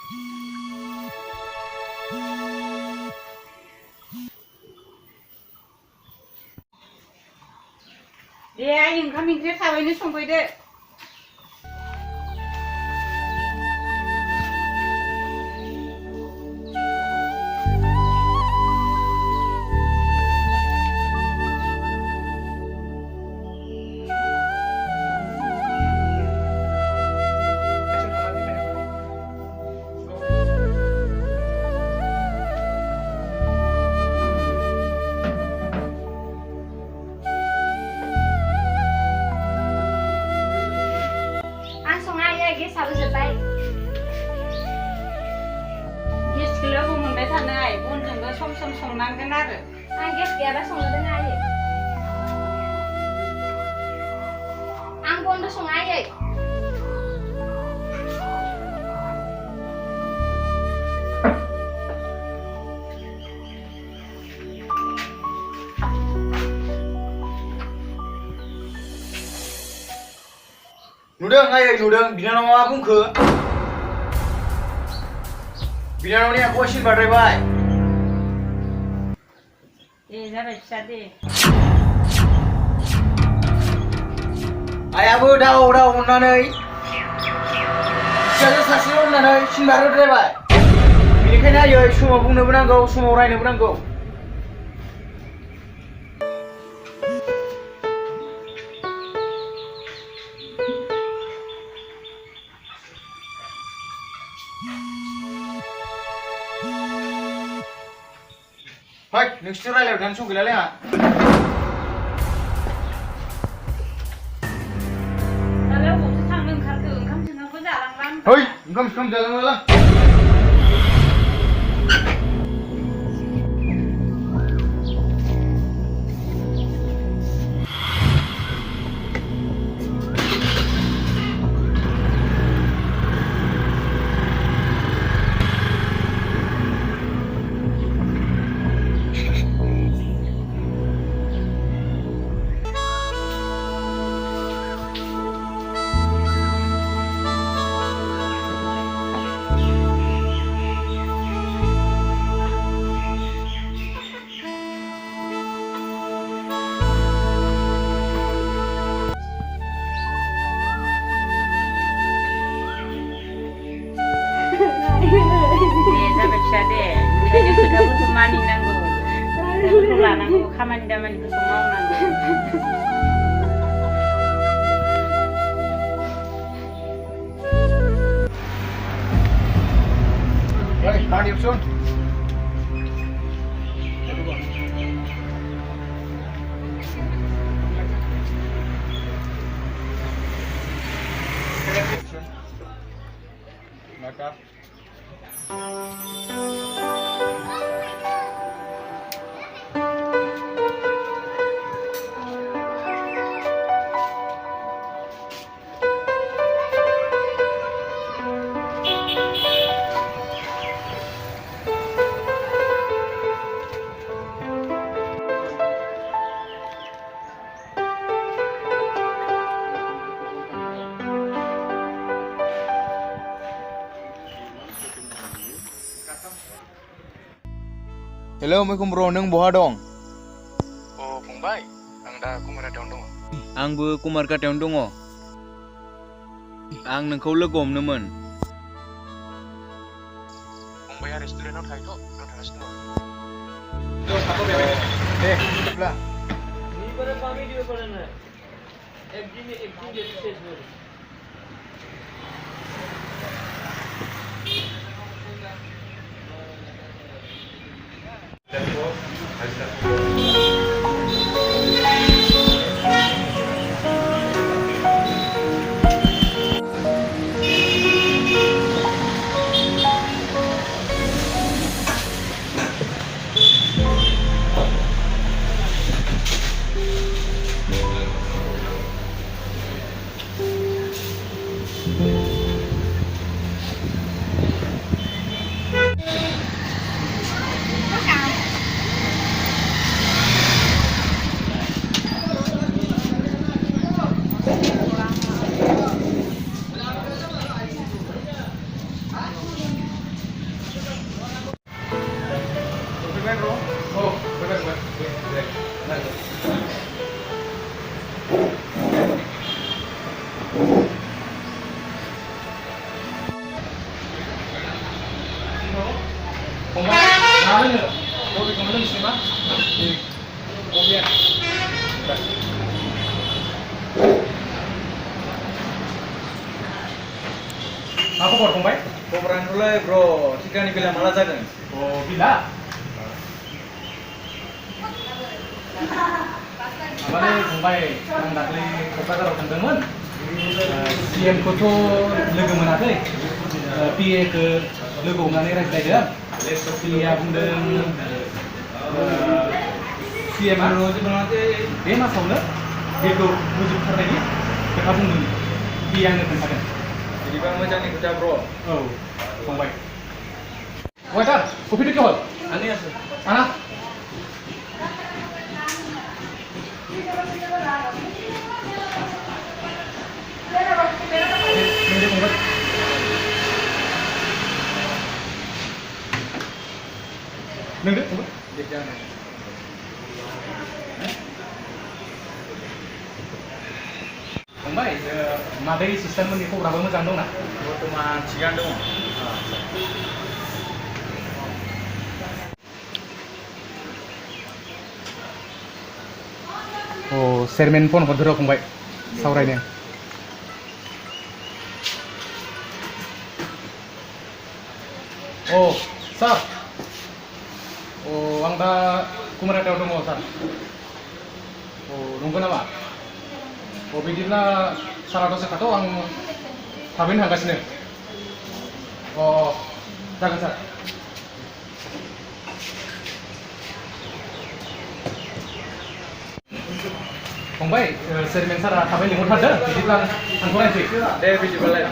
दे आइ ओंखाम ओंख्रि थाबैनो संफैदो। गेसाबो जोब्बाय गेसखौल' मोनबाय थानो आइ बनजोंबो सम सम संनांगोन आरो आं गेस गैयाबा संनो रोङा आयै आं बनदो सङा आयै नुदों आयै नुदों बिनानावा बुंखो बिनानावनि आखुआ सिन बारद्रायबाय दे जाबाय फिसा दे आइयाबो दाव अननानै फिसाजो सासेल' अननानै सिन बारद्रायबाय बेनिखायनो आयै समाव बुंनोबो नांगौ समाव रायनोबो नांगौ हाय नोंसोर रायलायबाय थानो सम गैलालै आंहा दालाय अबावसो थांनो ओंखारखो ओंखाम सोंखामखौ जालांला है ओंखाम सोंखाम जालांला दे जाबाय फिसा दे ओंखायनो खोथाफोरखौ मानिनांगौ खोथाफोरखौ लानांगौ खामानि दामानिफोरखौ मावनांगौ Hey, Khan Yusuf. Maka. Hello, Assalamualaikum bro, neng बहा दं? Oh, फंबाय, आं दा कुमारघाटायावनो दङ। आंबो कुमारघाटायावनो दङ। आं नोंखौ लोगो हमनोमोन। फंबाया रेस्टुरेन्टाव थायोथ', आं थांगासिनो दङ। दे, बिदिब्ला। नहीं पर काम ही दियो पड़ना है एक दिन शेष हो लोङो बबेखौनो लोंसै मा बबेया मा खबर फंबाय खबरानोलाय ब्र टिकानि बेला माला जागोन अ बिला माबालै फंबाय आं दाख्लै क'क्राझाराव थांदोंमोन CM खौथ' लोगो मोनाखै PA खौ लोगो हमनानै रायज्लायदों PA आ बुंदों CM आ बे मासावनो बेखौ फोजोबथारनायनि खोथा बुंदों PA आंनो खोन्थादों बिदिबा मोजांनि खोथा ब्र औ फंबाय वाइटार कफि टेके हल आनि आसो आना नोंदे फंबाय नोंदे फंबाय फंबाय मादै सिस्टारमोननि खबराबो मोजां दंना बर्थमान थिगानो दङ अ चेयारमेन फन हरदो र' फंबाय सावरायनो अ सार अ आं दा कुमारहाटायाव दङ सार अ नंगौ नामा अ बिदिब्ला सारा दसे थाथ' आं थाबैनो थांगासिनो अ जागोन सार फंबाय चेयारमेन सारा थाबै लिंहरथारदों बिदिब्ला आं थांथ'लायनोसै दे बिदिबालाय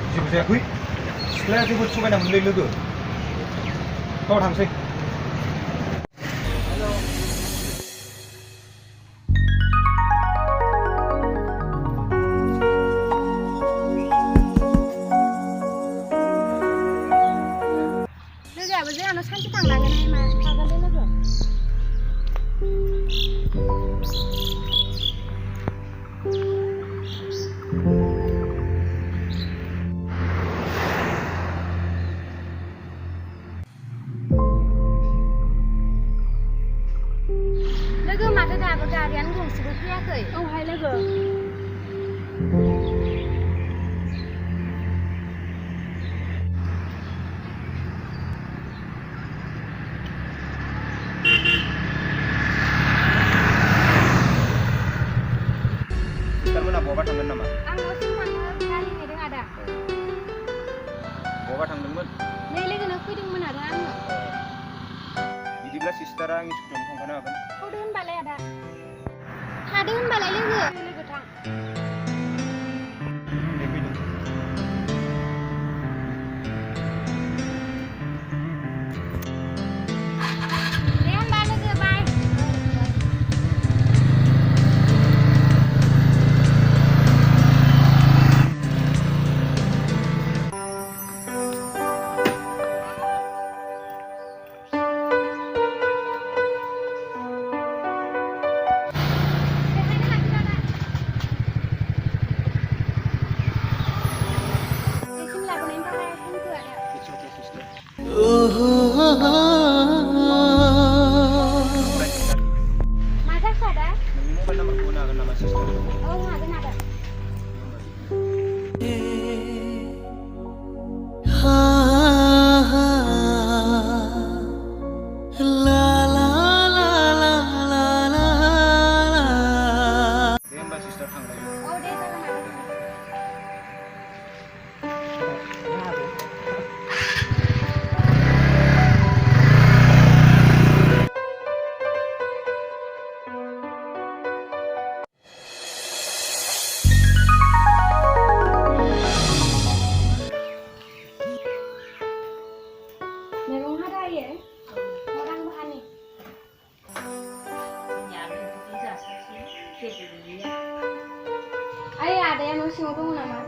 जेबो जायाखै सिख्लाया जोबोद समायना मोनलै लोगो थ' थांसै लोगोआबो जोंहानाव सानसे थांलांगोनहाय मा थागोन दे लोगो लोगो माथो दाबो गारियानो गंसेबो फैयाखै औहाय लोगो सिस्टारमोना बहाबा थांगोन नामा आं न'सिम थांनो गारि नेदों आदा बहाबा थांदोंमोन नै लोगोनो फैदोंमोन आरो आङो बिदिब्ला सिस्टारा आंनि स्कुलावनो थांफानो हागोन थादो होनबालाय आदा थादो होनबालाय लोगो लोगो थां दे फैदो दे होनबा लोगो बाय बेहायनो लाखिदो आदा मा जाखो आदा? मबाइल नाम्बारखौ होनो हागोन नामा सिस्टार? औ हागोन आदा। दे होमबा सिस्टार थांलायनो। औ दे जागोन आदा। मैगं हादायो orang bahani Nyari itu jasa sih, jadi dia. ay adanya न' सिङाव दङ नामा?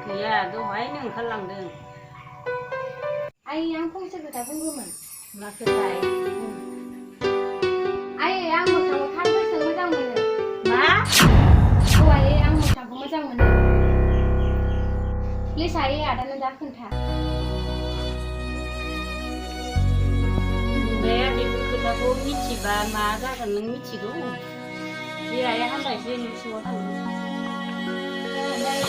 Gaya, dahayनो ओंखारलांदों. ay आं फंसे खोथा बुंगौमोन मा खोथाय? ay आं मोखांखौ फानगासिनो मोजां मोनो मा? औ ay आं मोखांखौ मोजां मोनो प्लिज ay आदानो दा खोन्था Buaya बेफोर खोथाखौ मिथिबा मा जागोन नों मिथिगौ? बे आइया हामबायसो न' सिङाव थांदों. ओमफ्राय